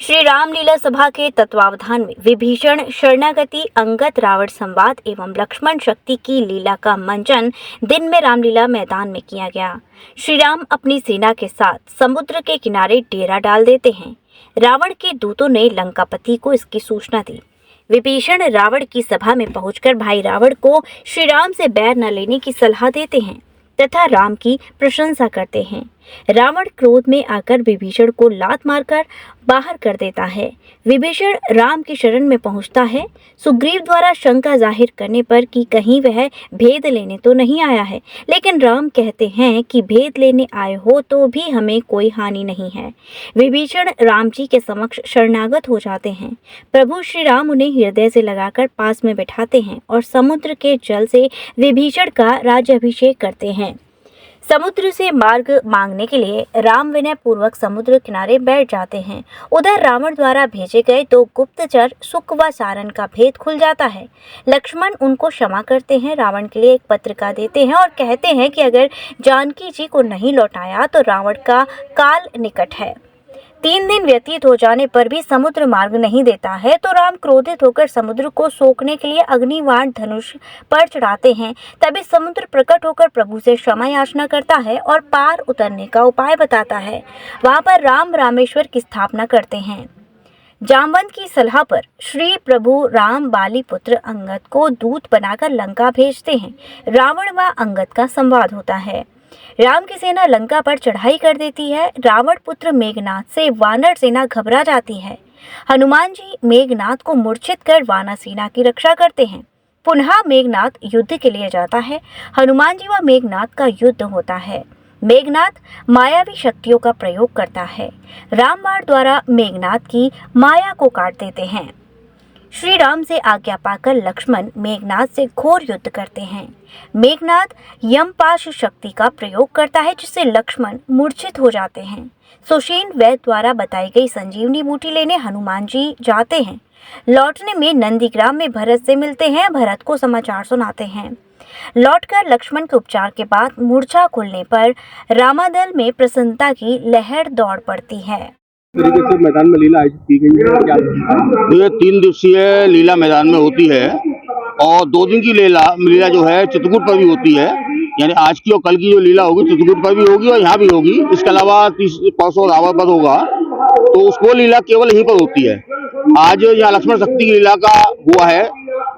श्री रामलीला सभा के तत्वावधान में विभीषण शरणागति, अंगद रावण संवाद एवं लक्ष्मण शक्ति की लीला का मंचन दिन में रामलीला मैदान में किया गया। श्री राम अपनी सेना के साथ समुद्र के किनारे डेरा डाल देते हैं। रावण के दूतों ने लंकापति को इसकी सूचना दी। विभीषण रावण की सभा में पहुंचकर भाई रावण को श्री राम से बैर न लेने की सलाह देते हैं तथा राम की प्रशंसा करते हैं। रावण क्रोध में आकर विभीषण को लात मारकर बाहर कर देता है। विभीषण राम की शरण में पहुंचता है। सुग्रीव द्वारा शंका जाहिर करने पर कि कहीं वह भेद लेने तो नहीं आया है, लेकिन राम कहते हैं कि भेद लेने आए हो तो भी हमें कोई हानि नहीं है। विभीषण राम जी के समक्ष शरणागत हो जाते हैं। प्रभु श्री राम उन्हें हृदय से लगाकर पास में बैठाते हैं और समुद्र के जल से विभीषण का राज्याभिषेक करते हैं। समुद्र से मार्ग मांगने के लिए राम विनय पूर्वक समुद्र किनारे बैठ जाते हैं। उधर रावण द्वारा भेजे गए दो गुप्तचर सुक व सारन का भेद खुल जाता है। लक्ष्मण उनको क्षमा करते हैं, रावण के लिए एक पत्रिका देते हैं और कहते हैं कि अगर जानकी जी को नहीं लौटाया तो रावण का काल निकट है। 3 दिन व्यतीत हो जाने पर भी समुद्र मार्ग नहीं देता है तो राम क्रोधित होकर समुद्र को सोखने के लिए अग्निबाण धनुष पर चढ़ाते हैं। तभी समुद्र प्रकट होकर प्रभु से क्षमा याचना करता है और पार उतरने का उपाय बताता है। वहां पर राम रामेश्वर की स्थापना करते हैं। जामवंत की सलाह पर श्री प्रभु राम बाली पुत्र अंगद को दूत बनाकर लंका भेजते हैं। रावण व अंगद का संवाद होता है। राम की सेना लंका पर चढ़ाई कर देती है। रावण पुत्र मेघनाथ से वानर सेना घबरा जाती है। हनुमान जी मेघनाथ को मूर्छित कर वानर सेना की रक्षा करते हैं। पुनः मेघनाथ युद्ध के लिए जाता है। हनुमान जी व मेघनाथ का युद्ध होता है। मेघनाथ मायावी शक्तियों का प्रयोग करता है। रामबाण द्वारा मेघनाथ की माया को काट देते हैं। श्री राम से आज्ञा पाकर लक्ष्मण मेघनाथ से घोर युद्ध करते हैं। मेघनाथ यमपाश शक्ति का प्रयोग करता है जिससे लक्ष्मण मूर्छित हो जाते हैं। सुषेण वैद्य द्वारा बताई गई संजीवनी बूटी लेने हनुमान जी जाते हैं। लौटने में नंदीग्राम में भरत से मिलते हैं। भरत को समाचार सुनाते हैं। लौटकर लक्ष्मण के उपचार के बाद मूर्छा खुलने पर रामादल में प्रसन्नता की लहर दौड़ पड़ती है। तरीके से मैदान में लीला आयोजित की गई है क्या? ये 3 दिवसीय लीला मैदान में होती है और 2 दिन की लीला जो है चित्रकूट पर भी होती है। यानी आज की और कल की जो लीला होगी चित्रकूट पर भी होगी और यहाँ भी होगी। इसके अलावा परसों रावण पर होगा तो उसको लीला केवल यहीं पर होती है। आज यहाँ लक्ष्मण शक्ति की लीला का हुआ है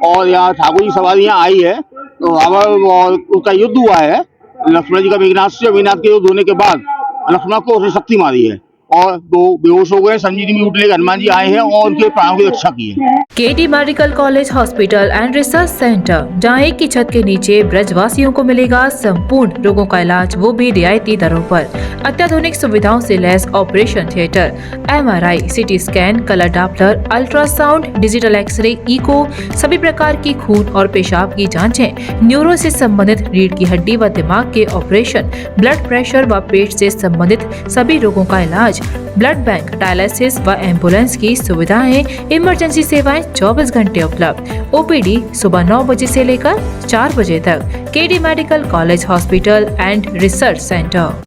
और यहाँ ठाकुर जी सवारी यहाँ आई है तो रावण और उसका युद्ध हुआ है। लक्ष्मण जी का मेघनाथ से के युद्ध होने के बाद लक्ष्मण को उसने शक्ति मारी है और 2 बेहोश हो गए। संजीवनी बूटी लेकर हनुमान जी आए हैं और उनके प्राणों की रक्षा की है। KD medical college hospital and research centre, जहां एक की छत के नीचे ब्रजवासियों को मिलेगा संपूर्ण रोगों का इलाज, वो भी रियायती दरों पर। अत्याधुनिक सुविधाओं से लैस operation theatre, MRI, CT scan, colour doppler, ultrasound, digital x-ray, echo, सभी प्रकार की खून और पेशाब की जांचें, न्यूरो से संबंधित रीढ़ की हड्डी व दिमाग के ऑपरेशन, ब्लड प्रेशर व पेट से संबंधित सभी रोगों का इलाज, ब्लड बैंक, डायलिसिस व एम्बुलेंस की सुविधाएं, इमरजेंसी सेवाएं 24 घंटे उपलब्ध। OPD सुबह 9 बजे से लेकर 4 बजे तक। KD medical college hospital and research centre.